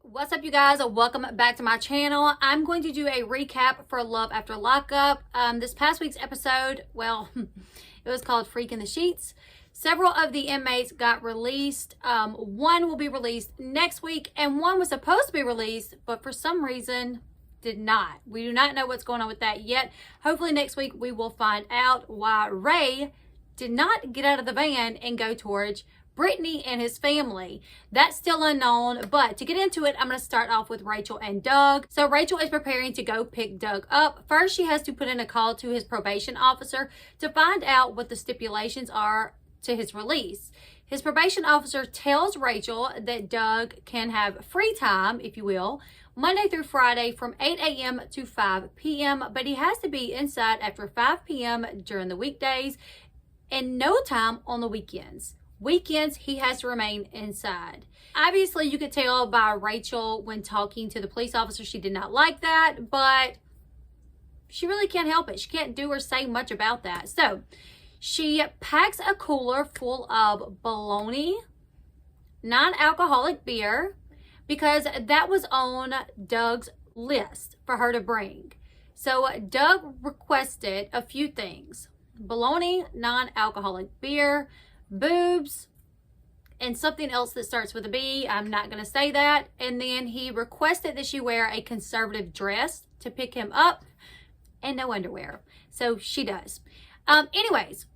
What's up, you guys? Welcome back to my channel. I'm going to do a recap for Love After Lockup. This past week's episode, well, it was called Freak in the Sheets. Several of the inmates got released. One will be released next week, and one was supposed to be released, but for some reason did not. We do not know what's going on with that yet. Hopefully next week we will find out why Ray did not get out of the van and go towards Britney and his family. That's still unknown, but to get into it, I'm going to start off with Rachel and Doug. So Rachel is preparing to go pick Doug up. First, she has to put in a call to his probation officer to find out what the stipulations are to his release. His probation officer tells Rachel that Doug can have free time, if you will, Monday through Friday from 8 a.m. to 5 p.m., but he has to be inside after 5 p.m. during the weekdays and no time on the weekends. Weekends, he has to remain inside. Obviously, you could tell by Rachel when talking to the police officer, she did not like that, but she really can't help it. She can't do or say much about that. So she packs a cooler full of bologna, non-alcoholic beer, because that was on Doug's list for her to bring. So Doug requested a few things: bologna, non-alcoholic beer, boobs, and something else that starts with a B. I'm not going to say that. And then he requested that she wear a conservative dress to pick him up and no underwear. So she does. Anyways,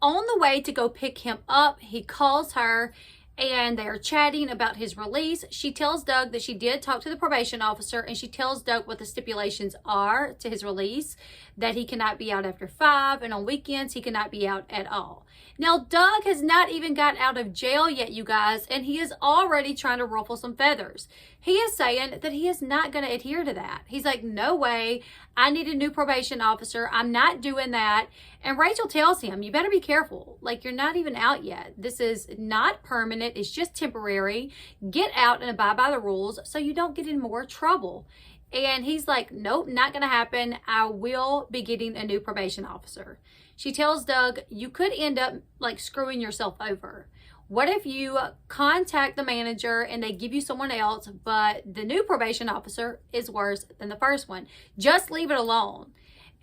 on the way to go pick him up, he calls her and they are chatting about his release. She tells Doug that she did talk to the probation officer, and she tells Doug what the stipulations are to his release, that he cannot be out after 5, and on weekends he cannot be out at all. Now, Doug has not even got out of jail yet, you guys, and he is already trying to ruffle some feathers. He is saying that he is not going to adhere to that. He's like, no way, I need a new probation officer. I'm not doing that. And Rachel tells him, you better be careful. Like, you're not even out yet. This is not permanent. It's just temporary. Get out and abide by the rules so you don't get in more trouble. And he's like, nope, not going to happen. I will be getting a new probation officer. She tells Doug, you could end up like screwing yourself over. What if you contact the manager and they give you someone else, but the new probation officer is worse than the first one? Just leave it alone.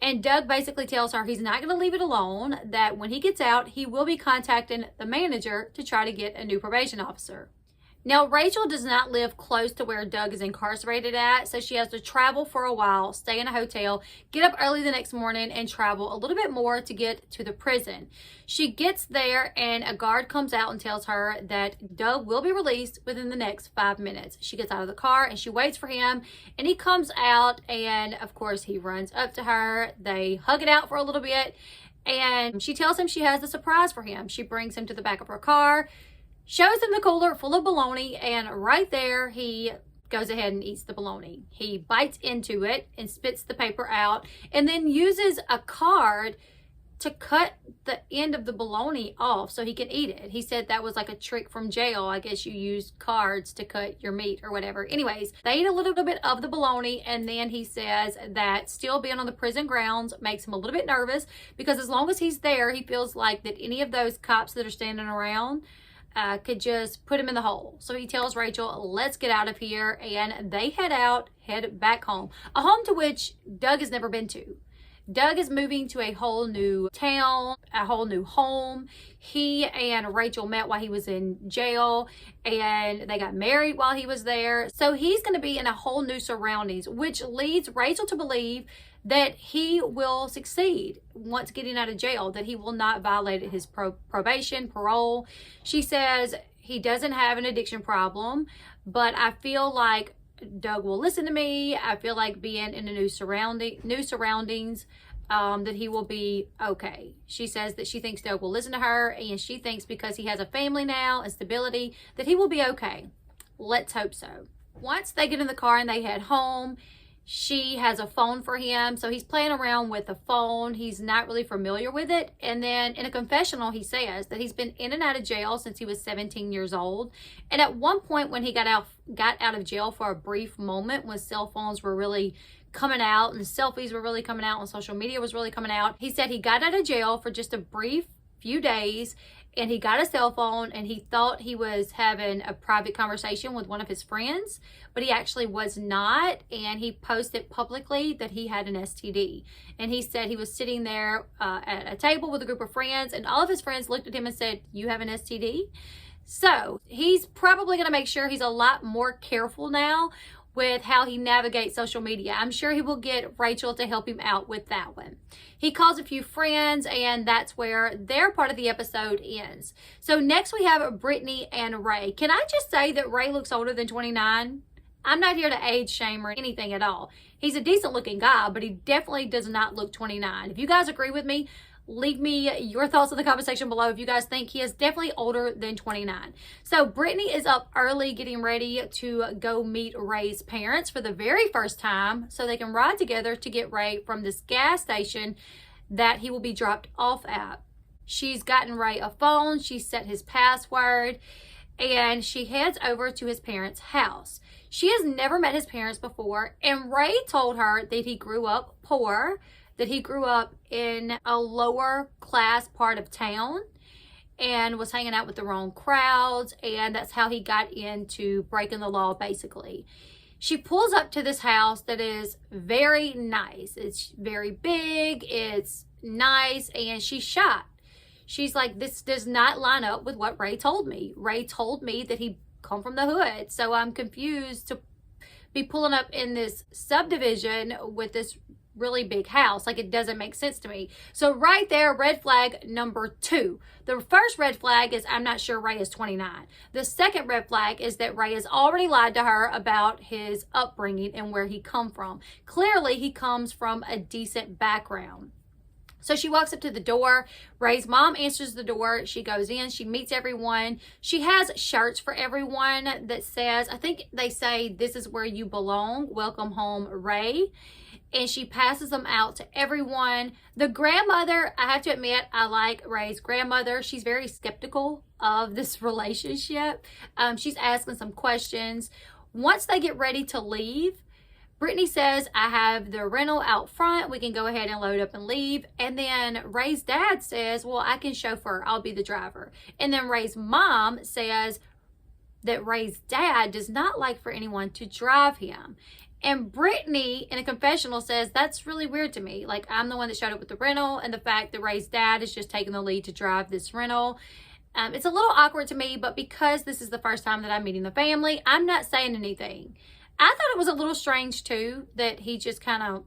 And Doug basically tells her he's not going to leave it alone, that when he gets out, he will be contacting the manager to try to get a new probation officer. Now, Rachel does not live close to where Doug is incarcerated at, so she has to travel for a while, stay in a hotel, get up early the next morning, and travel a little bit more to get to the prison. She gets there, and a guard comes out and tells her that Doug will be released within the next 5 minutes. She gets out of the car, and she waits for him, and he comes out, and of course, he runs up to her. They hug it out for a little bit, and she tells him she has a surprise for him. She brings him to the back of her car, shows him the cooler full of bologna, and right there he goes ahead and eats the bologna. He bites into it and spits the paper out, and then uses a card to cut the end of the bologna off so he can eat it. He said that was like a trick from jail. I guess you use cards to cut your meat or whatever. Anyways, they eat a little bit of the bologna, and then he says that still being on the prison grounds makes him a little bit nervous, because as long as he's there, he feels like that any of those cops that are standing around could just put him in the hole. So he tells Rachel, let's get out of here, and they head back home. A home to which Doug has never been to. Doug is moving to a whole new town, a whole new home. He and Rachel met while he was in jail, and they got married while he was there. So he's going to be in a whole new surroundings, which leads Rachel to believe that he will succeed once getting out of jail, that he will not violate his probation, parole. She says he doesn't have an addiction problem, but I feel like Doug will listen to me. I feel like being in a new surroundings, that he will be okay. She says that she thinks Doug will listen to her, and she thinks because he has a family now and stability that he will be okay. Let's hope so. Once they get in the car and they head home, she has a phone for him, so he's playing around with the phone. He's not really familiar with it. And then in a confessional, he says that he's been in and out of jail since he was 17 years old. And at one point when he got out of jail for a brief moment, when cell phones were really coming out and selfies were really coming out and social media was really coming out, he said he got out of jail for just a brief few days, and he got a cell phone and he thought he was having a private conversation with one of his friends, but he actually was not. And he posted publicly that he had an STD. And he said he was sitting there at a table with a group of friends, and all of his friends looked at him and said, "You have an STD?" So he's probably going to make sure he's a lot more careful now with how he navigates social media. I'm sure he will get Rachel to help him out with that one. He calls a few friends, and that's where their part of the episode ends. So next we have Britney and Ray. Can I just say that Ray looks older than 29? I'm not here to age shame or anything at all. He's a decent looking guy, but he definitely does not look 29. If you guys agree with me, leave me your thoughts in the comment section below if you guys think he is definitely older than 29. So Britney is up early getting ready to go meet Ray's parents for the very first time so they can ride together to get Ray from this gas station that he will be dropped off at. She's gotten Ray a phone, she set his password, and she heads over to his parents' house. She has never met his parents before, and Ray told her that he grew up poor, that he grew up in a lower class part of town and was hanging out with the wrong crowds, and that's how he got into breaking the law, basically. She pulls up to this house that is very nice. It's very big, it's nice, and she's shocked. She's like, this does not line up with what Ray told me. Ray told me that he come from the hood, so I'm confused to be pulling up in this subdivision with this really big house. Like, it doesn't make sense to me. So right there, red flag number 2. The first red flag is I'm not sure Ray is 29. The second red flag is that Ray has already lied to her about his upbringing and where he come from. Clearly, he comes from a decent background. So she walks up to the door. Ray's mom answers the door. She goes in. She meets everyone. She has shirts for everyone that says, I think they say, "This is where you belong. Welcome home, Ray." And she passes them out to everyone. The grandmother, I have to admit, I like Ray's grandmother. She's very skeptical of this relationship. She's asking some questions. Once they get ready to leave, Britney says, "I have the rental out front. We can go ahead and load up and leave." And then Ray's dad says, "Well, I can chauffeur. I'll be the driver." And then Ray's mom says that Ray's dad does not like for anyone to drive him. And Britney, in a confessional, says, "That's really weird to me. Like, I'm the one that showed up with the rental, and the fact that Ray's dad is just taking the lead to drive this rental. It's a little awkward to me, but because this is the first time that I'm meeting the family, I'm not saying anything." I thought it was a little strange, too, that he just kind of...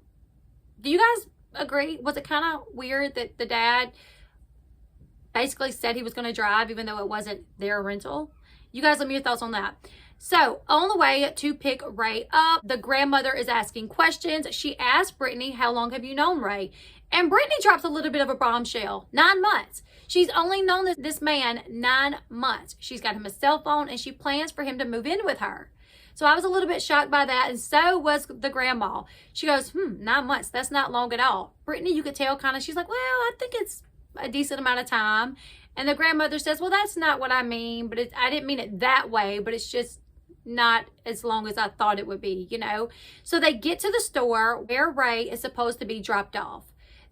Do you guys agree? Was it kind of weird that the dad basically said he was going to drive, even though it wasn't their rental? You guys, let me know your thoughts on that. So, on the way to pick Ray up, the grandmother is asking questions. She asks Britney, "How long have you known Ray?" And Britney drops a little bit of a bombshell. 9 months. She's only known this man 9 months. She's got him a cell phone, and she plans for him to move in with her. So I was a little bit shocked by that, and so was the grandma. She goes, 9 months, that's not long at all. Britney, you could tell kind of, she's like, "Well, I think it's a decent amount of time." And the grandmother says, "Well, that's not what I mean, but I didn't mean it that way, but it's just not as long as I thought it would be, you know." So they get to the store where Ray is supposed to be dropped off.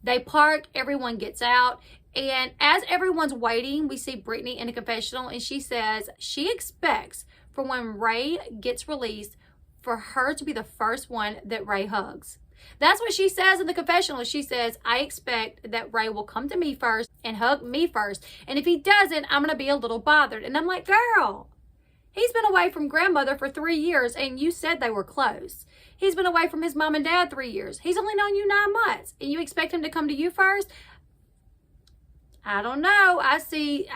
They park, everyone gets out, and as everyone's waiting, we see Britney in a confessional, and she says she expects for when Ray gets released for her to be the first one that Ray hugs. That's what she says in the confessional. She says, "I expect that Ray will come to me first and hug me first. And if he doesn't, I'm going to be a little bothered." And I'm like, girl, he's been away from grandmother for 3 years, and you said they were close. He's been away from his mom and dad 3 years. He's only known you 9 months, and you expect him to come to you first? I don't know. I see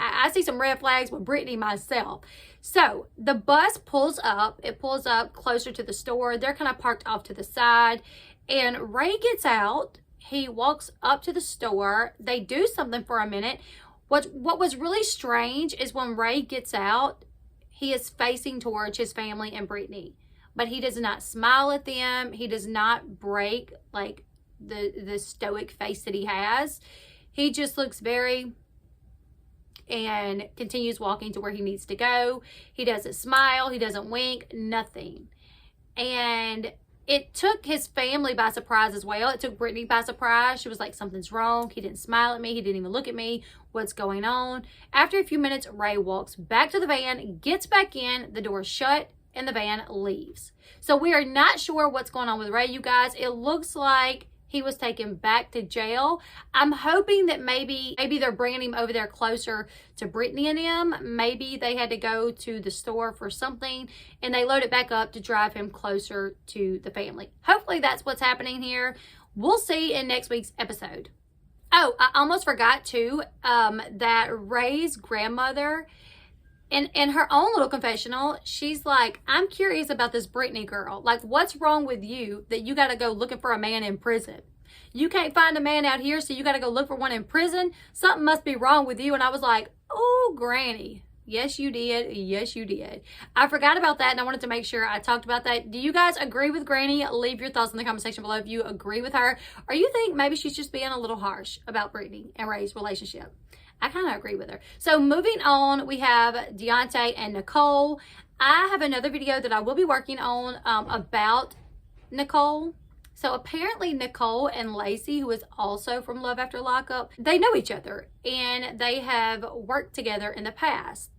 some red flags with Britney myself. So the bus pulls up. It pulls up closer to the store. They're kind of parked off to the side. And Ray gets out. He walks up to the store. They do something for a minute. What was really strange is when Ray gets out, he is facing towards his family and Britney. But he does not smile at them. He does not break like the stoic face that he has. He just looks very... and continues walking to where he needs to go. He doesn't smile. He doesn't wink. Nothing. And it took his family by surprise as well. It took Britney by surprise. She was like, something's wrong. He didn't smile at me. He didn't even look at me. What's going on? After a few minutes, Ray walks back to the van, gets back in, the door is shut, and the van leaves. So we are not sure what's going on with Ray, you guys. It looks like he was taken back to jail. I'm hoping that maybe they're bringing him over there closer to Britney and him. Maybe they had to go to the store for something and they load it back up to drive him closer to the family. Hopefully that's what's happening here. We'll see in next week's episode. Oh, I almost forgot too, that Ray's grandmother, in her own little confessional, she's like, I'm curious about this Britney girl. Like, what's wrong with you that you got to go looking for a man in prison? You can't find a man out here, so you got to go look for one in prison? Something must be wrong with you. And I was like, oh, Granny. Yes, you did. Yes, you did. I forgot about that, and I wanted to make sure I talked about that. Do you guys agree with Granny? Leave your thoughts in the comment section below if you agree with her, or you think maybe she's just being a little harsh about Britney and Ray's relationship. I kind of agree with her. So moving on, we have Deontay and Nicole. I have another video that I will be working on about Nicole. So apparently Nicole and Lacey, who is also from Love After Lockup, they know each other and they have worked together in the past.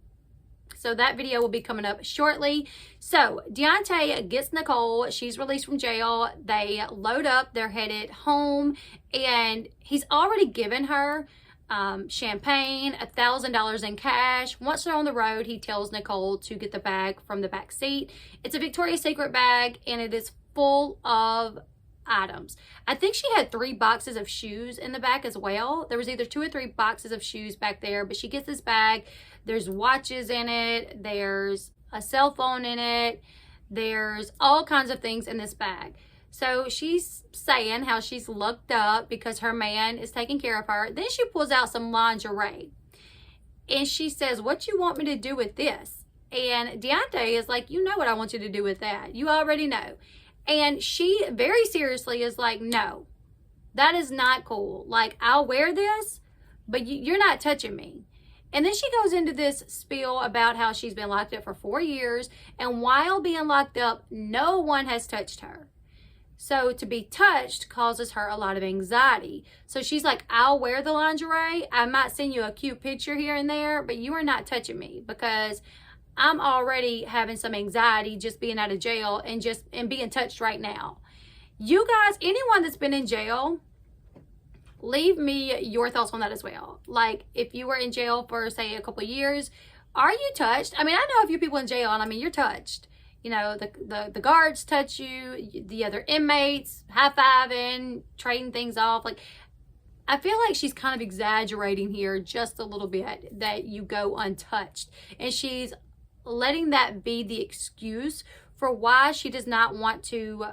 So that video will be coming up shortly. So Deontay gets Nicole. She's released from jail. They load up. They're headed home. And he's already given her champagne, $1,000 in cash. Once they're on the road, he tells Nicole to get the bag from the back seat. It's a Victoria's Secret bag and it is full of items. I think she had 3 boxes of shoes in the back as well. There was either 2 or 3 boxes of shoes back there, but she gets this bag. There's watches in it. There's a cell phone in it. There's all kinds of things in this bag. So she's saying how she's looked up because her man is taking care of her. Then she pulls out some lingerie. And she says, what you want me to do with this? And Deontay is like, you know what I want you to do with that. You already know. And she very seriously is like, no, that is not cool. Like, I'll wear this, but you're not touching me. And then she goes into this spiel about how she's been locked up for 4 years. And while being locked up, no one has touched her. So to be touched causes her a lot of anxiety. So she's like, I'll wear the lingerie. I might send you a cute picture here and there, but you are not touching me because I'm already having some anxiety just being out of jail and being touched right now. You guys, anyone that's been in jail, leave me your thoughts on that as well. Like, if you were in jail for, say, a couple of years, are you touched? I mean, I know a few people in jail, and I mean, you're touched. You know, the guards touch you, the other inmates high-fiving, trading things off. Like, I feel like she's kind of exaggerating here just a little bit that you go untouched. And she's letting that be the excuse for why she does not want to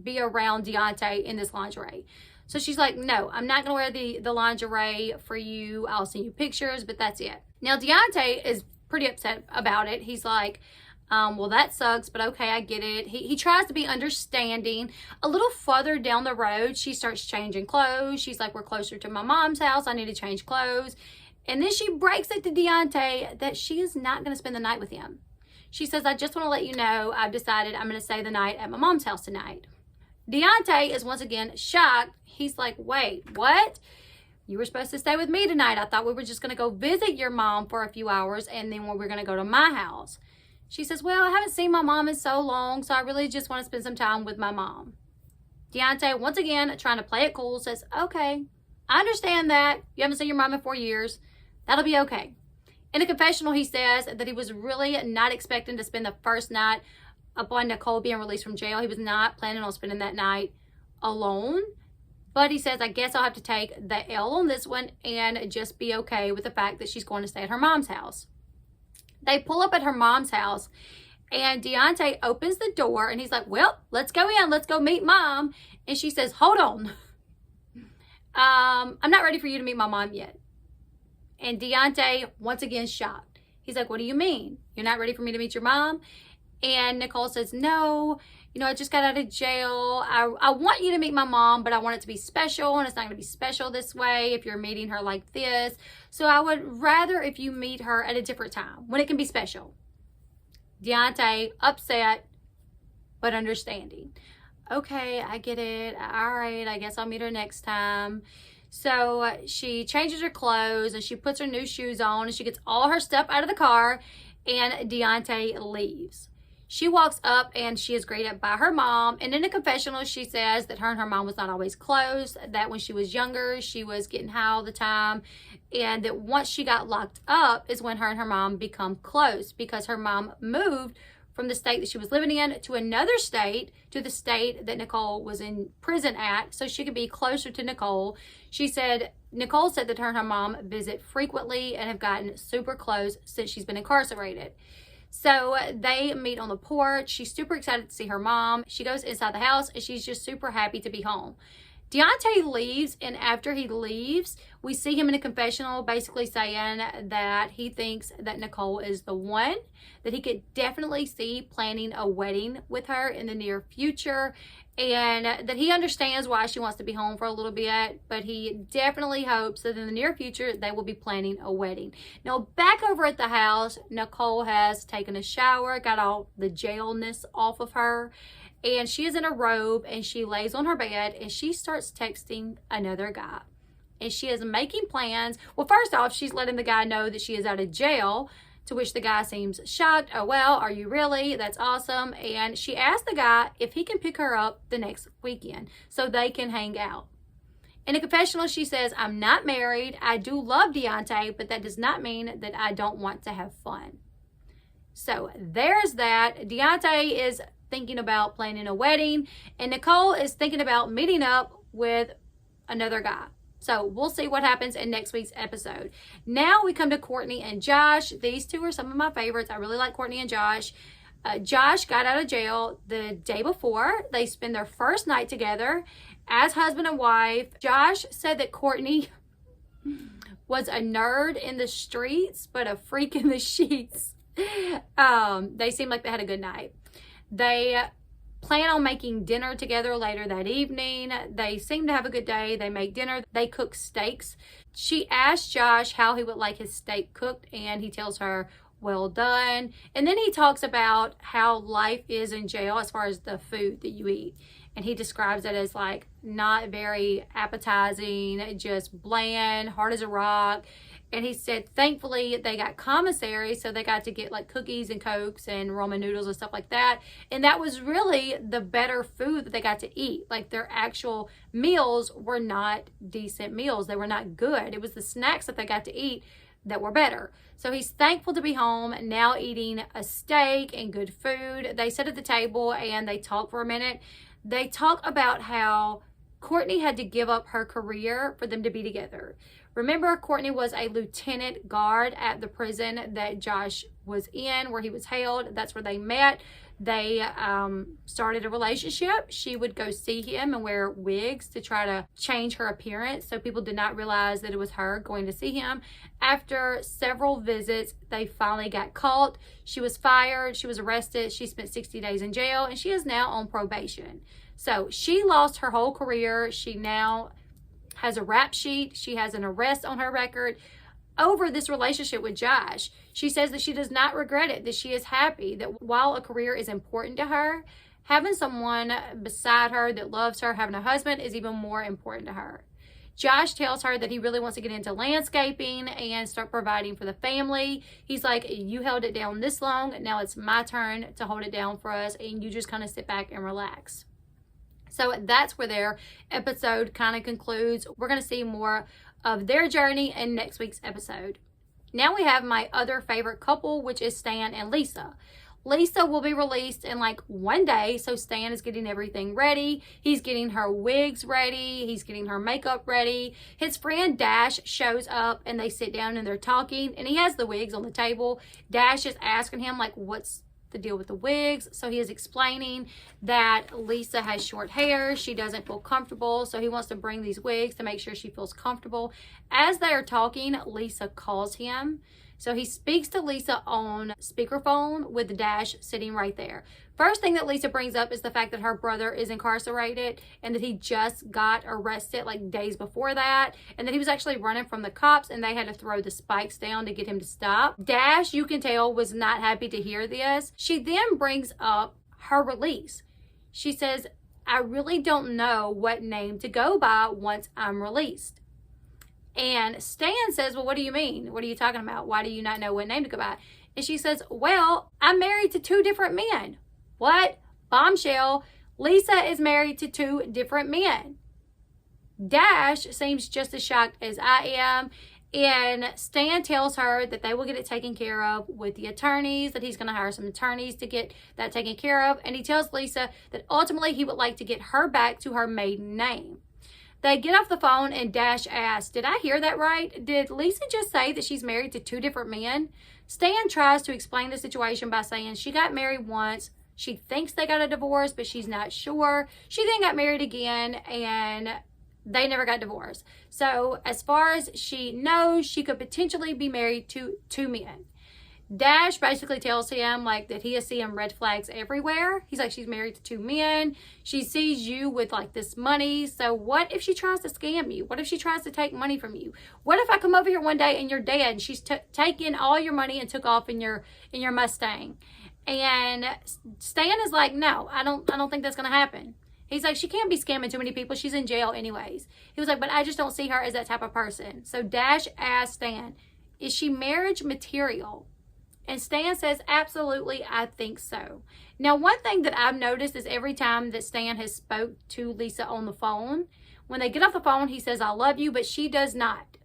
be around Deontay in this lingerie. So she's like, no, I'm not going to wear the lingerie for you. I'll send you pictures, but that's it. Now, Deontay is pretty upset about it. He's like, well, that sucks, but okay, I get it. He tries to be understanding. A little further down the road, she starts changing clothes. She's like, we're closer to my mom's house. I need to change clothes. And then she breaks it to Deontay that she is not going to spend the night with him. She says, I just want to let you know I've decided I'm going to stay the night at my mom's house tonight. Deontay is once again shocked. He's like, wait, what? You were supposed to stay with me tonight. I thought we were just going to go visit your mom for a few hours and then we were going to go to my house. She says, well, I haven't seen my mom in so long, so I really just want to spend some time with my mom. Deontay, once again, trying to play it cool, says, okay, I understand that. You haven't seen your mom in 4 years. That'll be okay. In a confessional, he says that he was really not expecting to spend the first night upon Nicole being released from jail. He was not planning on spending that night alone. But he says, I guess I'll have to take the L on this one and just be okay with the fact that she's going to stay at her mom's house. They pull up at her mom's house and Deontay opens the door and he's like, well, let's go in. Let's go meet mom. And she says, hold on. I'm not ready for you to meet my mom yet. And Deontay, once again, shocked. He's like, what do you mean? You're not ready for me to meet your mom? And Nicole says, no, you know, I just got out of jail. I want you to meet my mom, but I want it to be special, and it's not going to be special this way if you're meeting her like this. So I would rather if you meet her at a different time when it can be special. Deontay, upset, but understanding. okay, I get it. All right, I guess I'll meet her next time. So she changes her clothes and she puts her new shoes on and she gets all her stuff out of the car, and Deontay leaves. She walks up and she is greeted by her mom, and in a confessional she says that her and her mom was not always close, that when she was younger she was getting high all the time, and that once she got locked up is when her and her mom become close, because her mom moved from the state that she was living in to another state, to the state that Nicole was in prison at, so she could be closer to Nicole. Nicole said that her and her mom visit frequently and have gotten super close since she's been incarcerated. So they meet on the porch. She's super excited to see her mom. She goes inside the house and she's just super happy to be home. Deontay leaves, and after he leaves, we see him in a confessional basically saying that he thinks that Nicole is the one, that he could definitely see planning a wedding with her in the near future, and that he understands why she wants to be home for a little bit, but he definitely hopes that in the near future they will be planning a wedding. Now, back over at the house, Nicole has taken a shower, got all the jailness off of her, and she is in a robe and she lays on her bed and she starts texting another guy. And she is making plans. Well, first off, she's letting the guy know that she is out of jail, to which the guy seems shocked. Oh, well, are you really? That's awesome. And she asked the guy if he can pick her up the next weekend so they can hang out. In a confessional, she says, I'm not married. I do love Deontay, but that does not mean that I don't want to have fun. So there's that. Deontay is thinking about planning a wedding, and Nicole is thinking about meeting up with another guy. So we'll see what happens in next week's episode. Now we come to Courtney and Josh. These two are some of my favorites. I really like Courtney and Josh. Josh got out of jail the day before. They spend their first night together as husband and wife. Josh said that Courtney was a nerd in the streets, but a freak in the sheets. They seemed like they had a good night. They plan on making dinner together later that evening. They seem to have a good day. They make dinner. They cook steaks. She asked Josh how he would like his steak cooked, and he tells her, well done. And then he talks about how life is in jail as far as the food that you eat. And he describes it as like not very appetizing, just bland, hard as a rock. And he said, thankfully, they got commissary, so they got to get like cookies and Cokes and ramen noodles and stuff like that. And that was really the better food that they got to eat. Like their actual meals were not decent meals. They were not good. It was the snacks that they got to eat that were better. So he's thankful to be home, now eating a steak and good food. They sit at the table and they talk for a minute. They talk about how Courtney had to give up her career for them to be together. Remember, Courtney was a lieutenant guard at the prison that Josh was in, where he was held. That's where they met. They started a relationship. She would go see him and wear wigs to try to change her appearance, so people did not realize that it was her going to see him. After several visits, they finally got caught. She was fired. She was arrested. She spent 60 days in jail, and she is now on probation. So she lost her whole career. She now has a rap sheet. She has an arrest on her record over this relationship with Josh. She says that she does not regret it, that she is happy, that while a career is important to her, having someone beside her that loves her, having a husband, is even more important to her. Josh tells her that he really wants to get into landscaping and start providing for the family. He's like, you held it down this long, now it's my turn to hold it down for us, and you just kind of sit back and relax. So that's where their episode kind of concludes. We're going to see more of their journey in next week's episode. Now we have my other favorite couple, which is Stan and Lisa. Lisa will be released in like one day, so Stan is getting everything ready. He's getting her wigs ready. He's getting her makeup ready. His friend Dash shows up and they sit down and they're talking, and he has the wigs on the table. Dash is asking him like, what's the deal with the wigs? So he is explaining that Lisa has short hair. She doesn't feel comfortable, so he wants to bring these wigs to make sure she feels comfortable. As they are talking, Lisa calls him. So he speaks to Lisa on speakerphone with Dash sitting right there. First thing that Lisa brings up is the fact that her brother is incarcerated and that he just got arrested like days before that, and that he was actually running from the cops and they had to throw the spikes down to get him to stop. Dash, you can tell, was not happy to hear this. She then brings up her release. She says, I really don't know what name to go by once I'm released. And Stan says, well, what do you mean? What are you talking about? Why do you not know what name to go by? And she says, well, I'm married to 2 different men. What? Bombshell. Lisa is married to 2 different men. Dash seems just as shocked as I am. And Stan tells her that they will get it taken care of with the attorneys, that he's going to hire some attorneys to get that taken care of. And he tells Lisa that ultimately he would like to get her back to her maiden name. They get off the phone and Dash asks, did I hear that right? Did Lisa just say that she's married to 2 different men? Stan tries to explain the situation by saying she got married once. She thinks they got a divorce, but she's not sure. She then got married again and they never got divorced. So as far as she knows, she could potentially be married to 2 men. Dash basically tells him like that he is seeing red flags everywhere. He's like, she's married to 2 men. She sees you with like this money. So what if she tries to scam you? What if she tries to take money from you? What if I come over here one day and you're dead and she's taken all your money and took off in your Mustang? And Stan is like, no, I don't think that's gonna happen. He's like, she can't be scamming too many people. She's in jail anyways. He was like, but I just don't see her as that type of person. So Dash asks Stan, is she marriage material? And Stan says, absolutely, I think so. Now, one thing that I've noticed is every time that Stan has spoke to Lisa on the phone, when they get off the phone, he says, I love you, but she does not.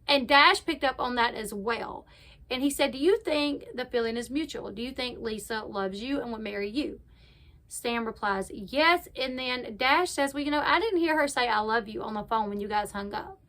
And Dash picked up on that as well. And he said, do you think the feeling is mutual? Do you think Lisa loves you and would marry you? Stan replies, yes. And then Dash says, well, you know, I didn't hear her say I love you on the phone when you guys hung up.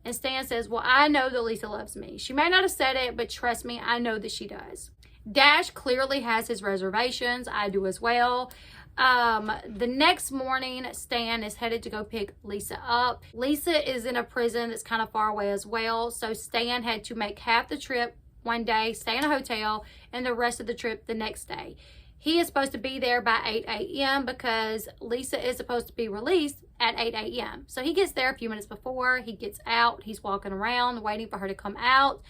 And Stan says, well, I know that Lisa loves me. She may not have said it, but trust me, I know that she does. Dash clearly has his reservations. I do as well. The next morning, Stan is headed to go pick Lisa up. Lisa is in a prison that's kind of far away as well. So Stan had to make half the trip one day, stay in a hotel, and the rest of the trip the next day. He is supposed to be there by 8 a.m. because Lisa is supposed to be released at 8 a.m. So he gets there a few minutes before. He gets out. He's walking around waiting for her to come out.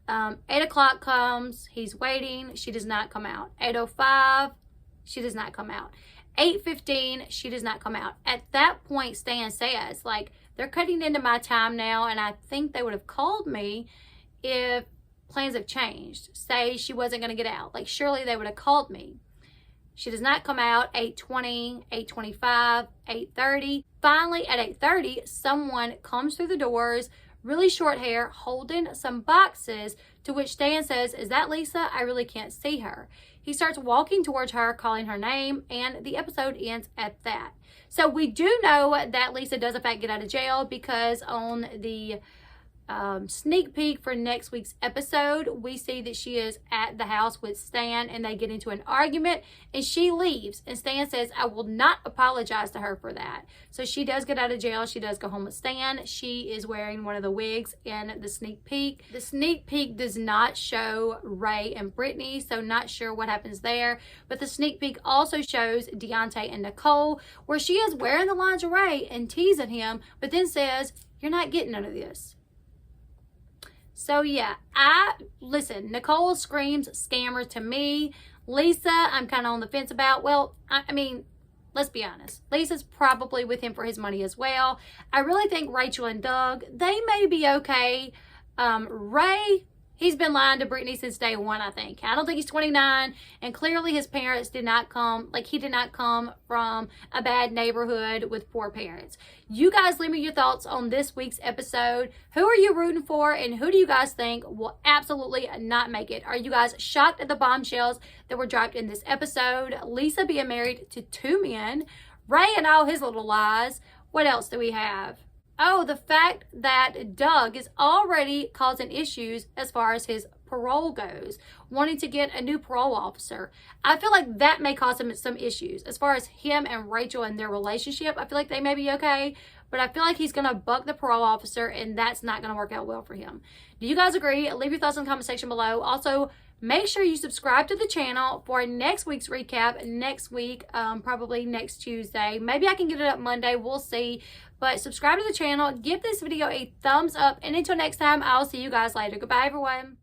8 o'clock comes. He's waiting. She does not come out. 8:05, she does not come out. 8:15, she does not come out. At that point, Stan says, like, they're cutting into my time now, and I think they would have called me if plans have changed. Say she wasn't going to get out. Like, surely they would have called me. She does not come out. 8:20, 8:25, 8:30. Finally, at 8:30, someone comes through the doors, really short hair, holding some boxes, to which Stan says, is that Lisa? I really can't see her. He starts walking towards her, calling her name, and the episode ends at that. So we do know that Lisa does in fact get out of jail, because on the sneak peek for next week's episode, we see that she is at the house with Stan and they get into an argument and she leaves, and Stan says, I will not apologize to her for that. So she does get out of jail. She does go home with Stan. She is wearing one of the wigs in the sneak peek. The sneak peek does not show Ray and Britney, so not sure what happens there, but the sneak peek also shows Deontay and Nicole, where she is wearing the lingerie and teasing him, but then says, you're not getting none of this. So yeah, listen, Nicole screams scammer to me. Lisa, I'm kind of on the fence about. Well, I mean, let's be honest. Lisa's probably with him for his money as well. I really think Rachel and Doug, they may be okay. Ray, he's been lying to Britney since day one, I think. I don't think he's 29, and clearly his parents did not come, like he did not come from a bad neighborhood with poor parents. You guys leave me your thoughts on this week's episode. Who are you rooting for, and who do you guys think will absolutely not make it? Are you guys shocked at the bombshells that were dropped in this episode? Lisa being married to 2 men, Ray and all his little lies. What else do we have? Oh, the fact that Doug is already causing issues as far as his parole goes, wanting to get a new parole officer. I feel like that may cause him some issues. As far as him and Rachel and their relationship, I feel like they may be okay, but I feel like he's going to buck the parole officer, and that's not going to work out well for him. Do you guys agree? Leave your thoughts in the comment section below. Also, make sure you subscribe to the channel for next week's recap. Next week, probably next Tuesday. Maybe I can get it up Monday. We'll see. But subscribe to the channel. Give this video a thumbs up. And until next time, I'll see you guys later. Goodbye, everyone.